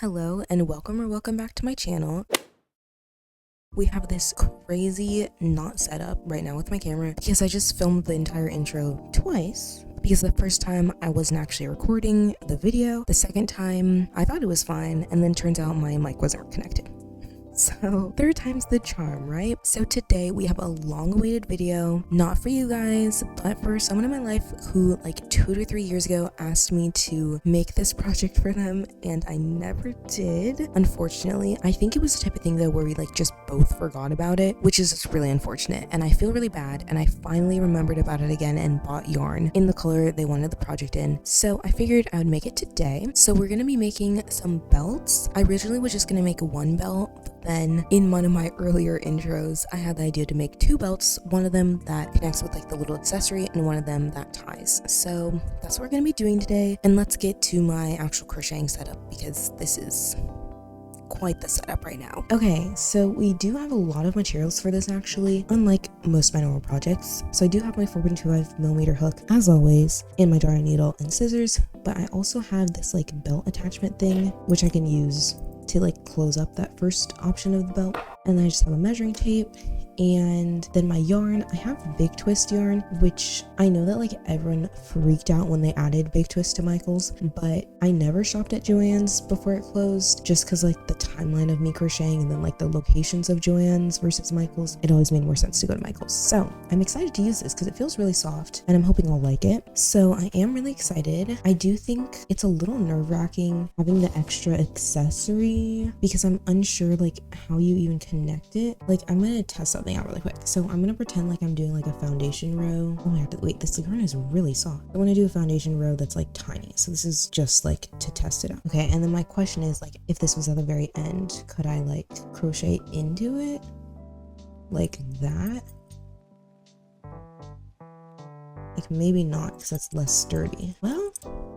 Hello and welcome back to my channel. We have this crazy knot setup right now with my camera because I just filmed the entire intro twice. Because the first time I wasn't actually recording the video, the second time I thought it was fine, and then turns out my mic wasn't connected. So third time's the charm, right? So today we have a long-awaited video, not for you guys, but for someone in my life who like 2 to 3 years ago asked me to make this project for them, and I never did. Unfortunately, I think it was the type of thing though where we like just both forgot about it, which is just really unfortunate, and I feel really bad. And I finally remembered about it again and bought yarn in the color they wanted the project in, so I figured I would make it today. So we're gonna be making some belts. I originally was just gonna make one belt. Then in one of my earlier intros, I had the idea to make 2 belts, one of them that connects with like the little accessory and one of them that ties. So that's what we're going to be doing today. And let's get to my actual crocheting setup because this is quite the setup right now. Okay, so we do have a lot of materials for this actually, unlike most of my normal projects. So I do have my 4.25mm hook as always, and my darning needle and scissors, but I also have this like belt attachment thing, which I can use to like close up that first option of the belt. And then I just have a measuring tape, and then my yarn. I have big twist yarn, which I know that like everyone freaked out when they added big twist to Michael's, but I never shopped at Joann's before it closed just because like the timeline of me crocheting and then like the locations of Joann's versus Michael's, it always made more sense to go to Michael's. So I'm excited to use this because it feels really soft and I'm hoping I'll like it. So I am really excited. I do think it's a little nerve-wracking having the extra accessory because I'm unsure like how you even connect it. Like I'm gonna test something out really quick. So I'm gonna pretend like I'm doing like a foundation row. Oh my god, wait, this yarn is really soft. I want to do a foundation row that's like tiny. So this is just like to test it out. Okay, and then my question is like, if this was at the very end, could I like crochet into it like that? Like maybe not because that's less sturdy. Well,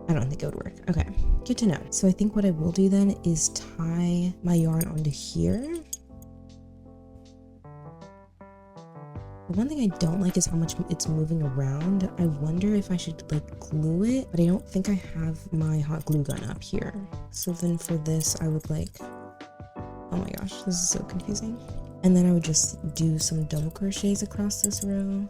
I don't think it would work. Okay, good to know. So I think what I will do then is tie my yarn onto here. The one thing I don't like is how much it's moving around. I wonder if I should like glue it, but I don't think I have my hot glue gun up here. So then for this, I would like, oh my gosh, this is so confusing. And then I would just do some double crochets across this row.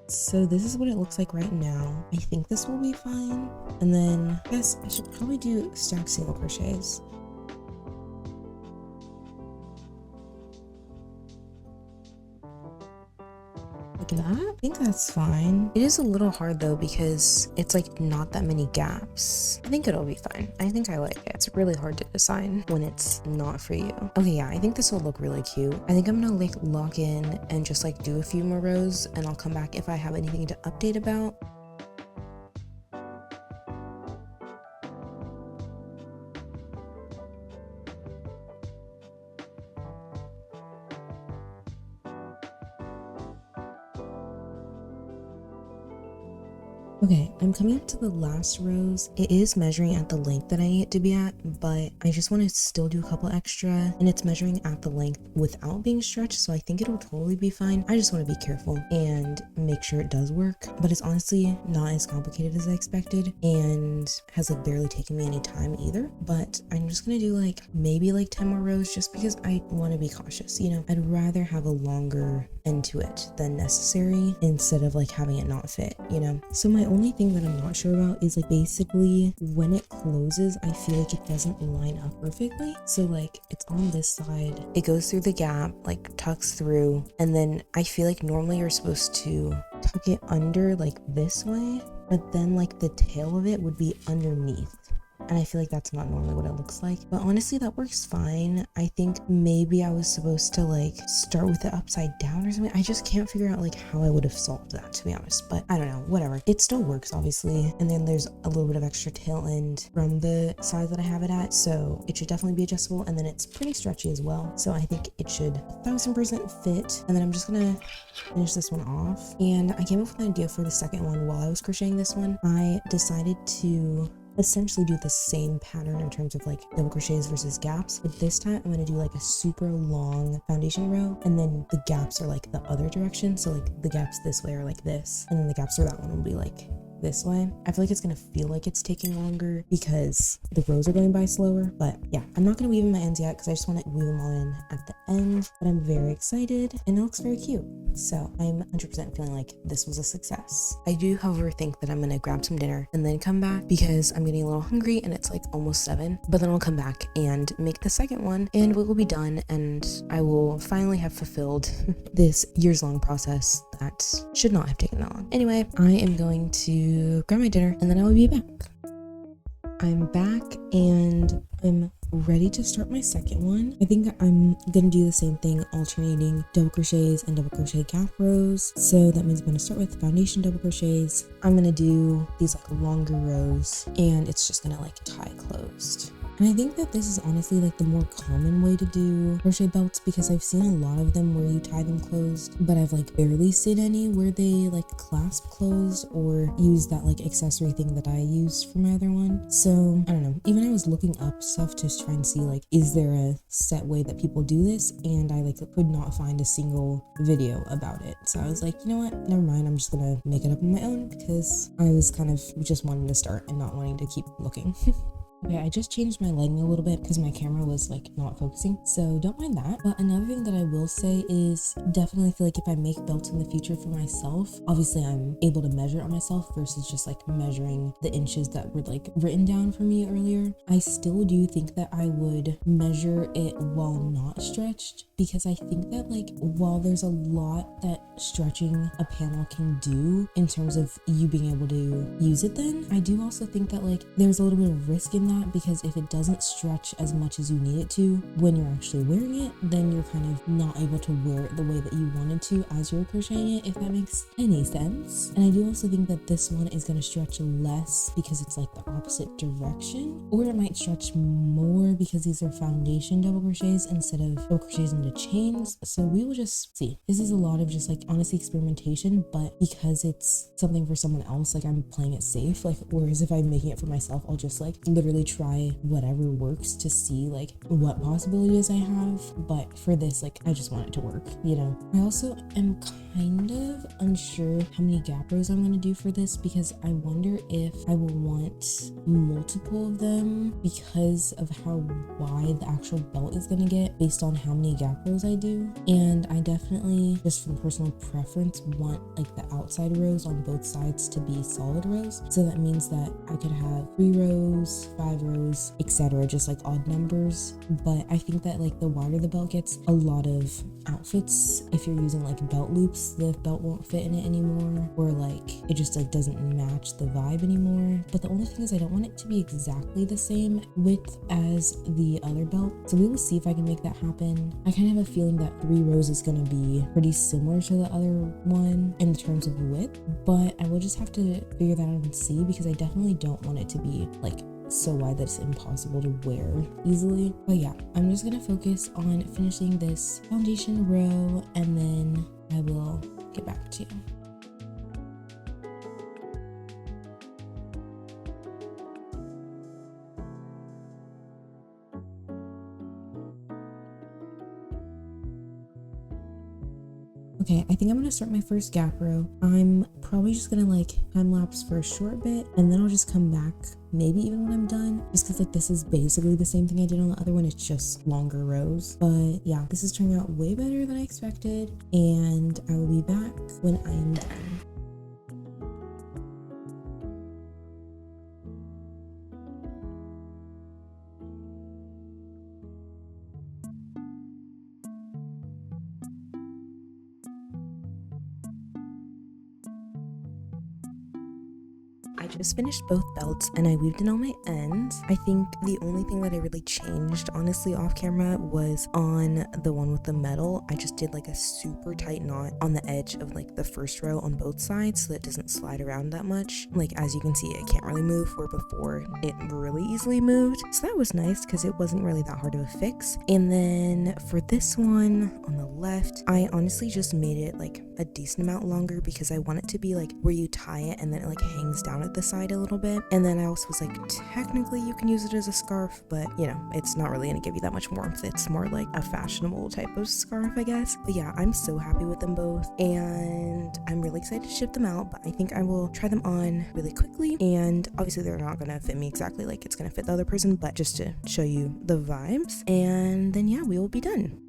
So this is what it looks like right now. I think this will be fine. And then I guess I should probably do stacked single crochets. Like that. I think that's fine. It is a little hard though because it's like not that many gaps. I think it'll be fine. I think I like it. It's really hard to design when it's not for you. Okay, yeah, I think this will look really cute. I think I'm gonna like lock in and just like do a few more rows, and I'll come back if I have anything to update about. Okay, I'm coming up to the last rows. It is measuring at the length that I need it to be at, but I just want to still do a couple extra, and it's measuring at the length without being stretched, so I think it'll totally be fine. I just want to be careful and make sure it does work, but it's honestly not as complicated as I expected and has like barely taken me any time either. But I'm just gonna do like maybe like 10 more rows just because I want to be cautious, you know. I'd rather have a longer end to it than necessary instead of like having it not fit, you know. So my only thing that I'm not sure about is like basically when it closes, I feel like it doesn't line up perfectly. So like it's on this side, it goes through the gap, like tucks through, and then I feel like normally you're supposed to tuck it under like this way, but then like the tail of it would be underneath. And I feel like that's not normally what it looks like, but honestly that works fine. I think maybe I was supposed to like start with it upside down or something. I just can't figure out like how I would have solved that, to be honest, but I don't know, whatever. It still works obviously. And then there's a little bit of extra tail end from the size that I have it at, so it should definitely be adjustable. And then it's pretty stretchy as well, so I think it should 1000% fit. And then I'm just gonna finish this one off. And I came up with an idea for the second one while I was crocheting this one. I decided to essentially do the same pattern in terms of like double crochets versus gaps, but this time I'm going to do like a super long foundation row, and then the gaps are like the other direction, so like the gaps this way are like this, and then the gaps for that one will be like this way. I feel like it's gonna feel like it's taking longer because the rows are going by slower, but yeah, I'm not gonna weave in my ends yet because I just want to weave them all in at the end, but I'm very excited and it looks very cute. So I'm 100% feeling like this was a success. I do, however, think that I'm gonna grab some dinner and then come back because I'm getting a little hungry and it's like almost 7, but then I'll come back and make the second one and we will be done and I will finally have fulfilled this years-long process that should not have taken that long. Anyway, I am going to grab my dinner and then I will be back. I'm back and I'm ready to start my second one. I think I'm gonna do the same thing, alternating double crochets and double crochet gap rows. So that means I'm gonna start with foundation double crochets. I'm gonna do these like longer rows and it's just gonna like tie closed. And I think that this is honestly like the more common way to do crochet belts because I've seen a lot of them where you tie them closed, but I've like barely seen any where they like clasp closed or use that like accessory thing that I use for my other one. So I don't know, even I was looking up stuff to try and see like, is there a set way that people do this? And I like could not find a single video about it. So I was like, you know what, never mind, I'm just gonna make it up on my own because I was kind of just wanting to start and not wanting to keep looking. Okay, I just changed my lighting a little bit because my camera was like not focusing, so don't mind that. But another thing that I will say is definitely feel like if I make belts in the future for myself, obviously I'm able to measure it on myself versus just like measuring the inches that were like written down for me earlier. I still do think that I would measure it while not stretched because I think that like while there's a lot that stretching a panel can do in terms of you being able to use it, then I do also think that like there's a little bit of risk in that because if it doesn't stretch as much as you need it to when you're actually wearing it, then you're kind of not able to wear it the way that you wanted to as you're crocheting it, if that makes any sense. And I do also think that this one is going to stretch less because it's like the opposite direction, or it might stretch more because these are foundation double crochets instead of double crochets into chains. So we will just see. This is a lot of just like honestly experimentation, but because it's something for someone else, like I'm playing it safe. Like whereas if I'm making it for myself, I'll just like literally try whatever works to see like what possibilities I have. But for this, like I just want it to work, you know. I also am kind of unsure how many gap rows I'm going to do for this because I wonder if I will want multiple of them because of how wide the actual belt is going to get based on how many gap rows I do. And I definitely, just from personal preference, want like the outside rows on both sides to be solid rows. So that means that I could have 3 rows, 5 rows, etc., just like odd numbers. But I think that like the wider the belt gets, a lot of outfits, if you're using like belt loops, the belt won't fit in it anymore, or like it just like doesn't match the vibe anymore. But the only thing is I don't want it to be exactly the same width as the other belt, so we will see if I can make that happen. I kind of have a feeling that 3 rows is going to be pretty similar to the other one in terms of width, but I will just have to figure that out and see because I definitely don't want it to be like so wide that it's impossible to wear easily. But yeah, I'm just gonna focus on finishing this foundation row and then I will get back to you. Okay, I think I'm gonna start my first gap row. I'm probably just gonna like time lapse for a short bit and then I'll just come back maybe even when I'm done, just because like this is basically the same thing I did on the other one, it's just longer rows. But yeah, this is turning out way better than I expected and I will be back when I'm done. I just finished both belts and I weaved in all my ends. I think the only thing that I really changed, honestly, off camera was on the one with the metal. I just did like a super tight knot on the edge of like the first row on both sides so that it doesn't slide around that much. Like as you can see, it can't really move, where before it really easily moved. So that was nice because it wasn't really that hard of a fix. And then for this one on the left, I honestly just made it like a decent amount longer because I want it to be like where you tie it and then it like hangs down at the side a little bit. And then I also was like, technically you can use it as a scarf, but you know, it's not really gonna give you that much warmth. It's more like a fashionable type of scarf, I guess. But yeah, I'm so happy with them both and I'm really excited to ship them out, but I think I will try them on really quickly. And obviously they're not gonna fit me exactly like it's gonna fit the other person, but just to show you the vibes. And then yeah, we will be done.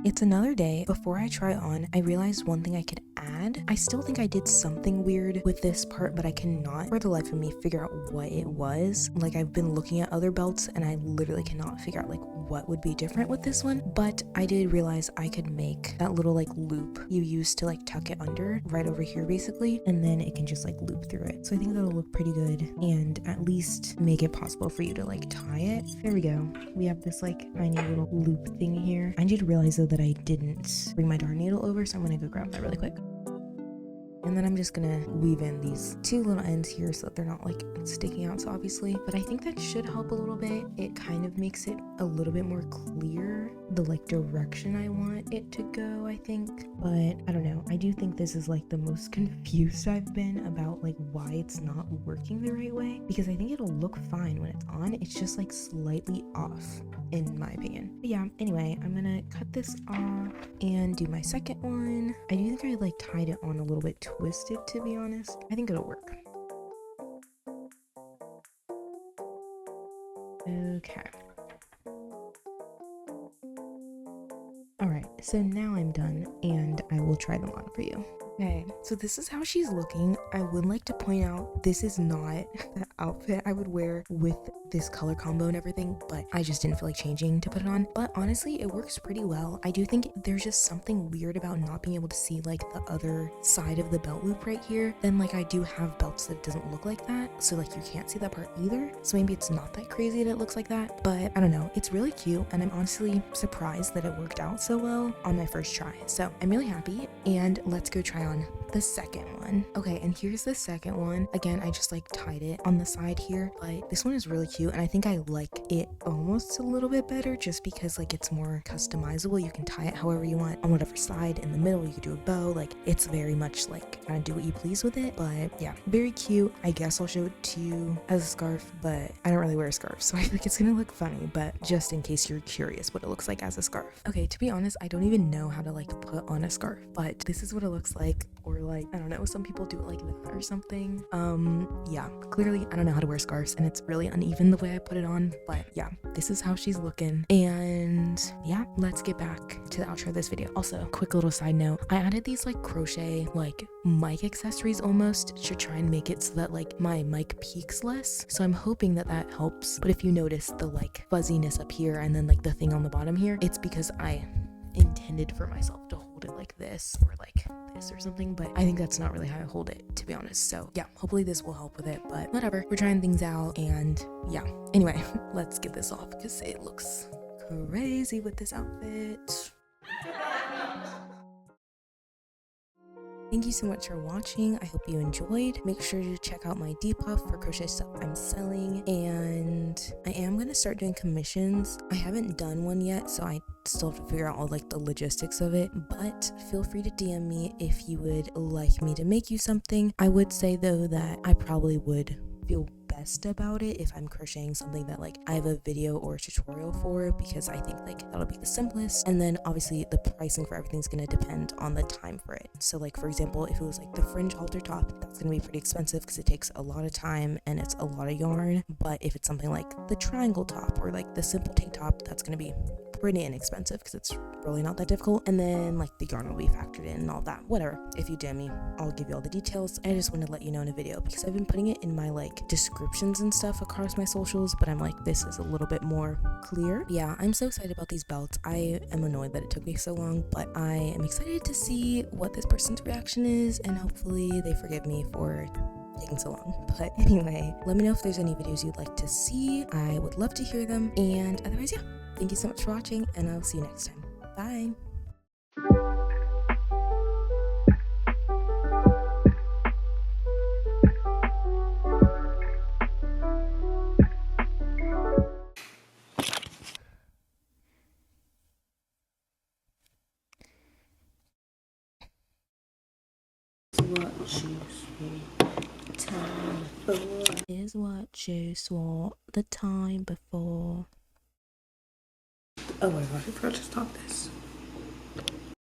It's another day. Before I try on, I realized one thing I could add. I still think I did something weird with this part, but I cannot for the life of me figure out what it was. Like, I've been looking at other belts and I literally cannot figure out like what would be different with this one, but I did realize I could make that little like loop you use to like tuck it under right over here basically, and then it can just like loop through it. So I think that'll look pretty good and at least make it possible for you to like tie it. There we go. We have this like tiny little loop thing here. I did realize though that I didn't bring my darn needle over, so I'm gonna go grab that really quick. And then I'm just gonna weave in these two little ends here so that they're not like sticking out so obviously, but I think that should help a little bit. It kind of makes it a little bit more clear the like direction I want it to go, I think. But I don't know, I do think this is like the most confused I've been about like why it's not working the right way, because I think it'll look fine when it's on. It's just like slightly off in my opinion. But yeah, anyway, I'm gonna cut this off and do my second one. I do think I like tied it on a little bit twisted, to be honest. I think it'll work. Okay. Alright, so now I'm done and I will try them on for you. Okay, so this is how she's looking. I would like to point out this is not the outfit I would wear with this color combo and everything, but I just didn't feel like changing to put it on. But honestly, it works pretty well. I do think there's just something weird about not being able to see like the other side of the belt loop right here. Then like I do have belts that doesn't look like that, so like you can't see that part either. So maybe it's not that crazy that it looks like that, but I don't know. It's really cute and I'm honestly surprised that it worked out so well on my first try. So I'm really happy, and let's go try on the second one. Okay, and here's the second one. Again, I just like tied it on the side here, but this one is really cute and I think I like it almost a little bit better just because like it's more customizable. You can tie it however you want on whatever side. In the middle you could do a bow. Like, it's very much like kind of do what you please with it. But yeah, very cute. I guess I'll show it to you as a scarf, but I don't really wear a scarf, so I think it's gonna look funny, but just in case you're curious what it looks like as a scarf. Okay, to be honest, I don't even know how to like put on a scarf, but this is what it looks like. Or like, I don't know, some people do it like that or something. Yeah, clearly I don't know how to wear scarves and it's really uneven the way I put it on, but yeah, this is how she's looking. And yeah, let's get back to the outro of this video. Also, quick little side note, I added these like crochet like mic accessories almost to try and make it so that like my mic peaks less, so I'm hoping that that helps. But if you notice the like fuzziness up here and then like the thing on the bottom here, it's because I intended for myself to hold it like this or like this or something, but I think that's not really how I hold it, to be honest. So yeah, hopefully this will help with it, but whatever, we're trying things out. And yeah, anyway, let's get this off because it looks crazy with this outfit. Thank you so much for watching. I hope you enjoyed. Make sure to check out my Depop for crochet stuff I'm selling, and I am going to start doing commissions. I haven't done one yet, so I still have to figure out all like the logistics of it, but feel free to DM me if you would like me to make you something. I would say though that I probably would feel best about it if I'm crocheting something that like I have a video or a tutorial for, because I think like that'll be the simplest. And then obviously the pricing for everything's going to depend on the time for it. So like, for example, if it was like the fringe halter top, that's going to be pretty expensive because it takes a lot of time and it's a lot of yarn. But if it's something like the triangle top or like the simple tank top, that's going to be pretty inexpensive because it's really not that difficult. And then like the yarn will be factored in and all that, whatever. If you DM me, I'll give you all the details. I just wanted to let you know in a video because I've been putting it in my like descriptions and stuff across my socials, but I'm like, this is a little bit more clear. Yeah, I'm so excited about these belts. I am annoyed that it took me so long, but I am excited to see what this person's reaction is, and hopefully they forgive me for taking so long. But anyway, let me know if there's any videos you'd like to see. I would love to hear them, and otherwise, yeah, thank you so much for watching, and I'll see you next time. Bye. what you swore time before. Is what you swore the time before. Oh my gosh, I forgot to stop this.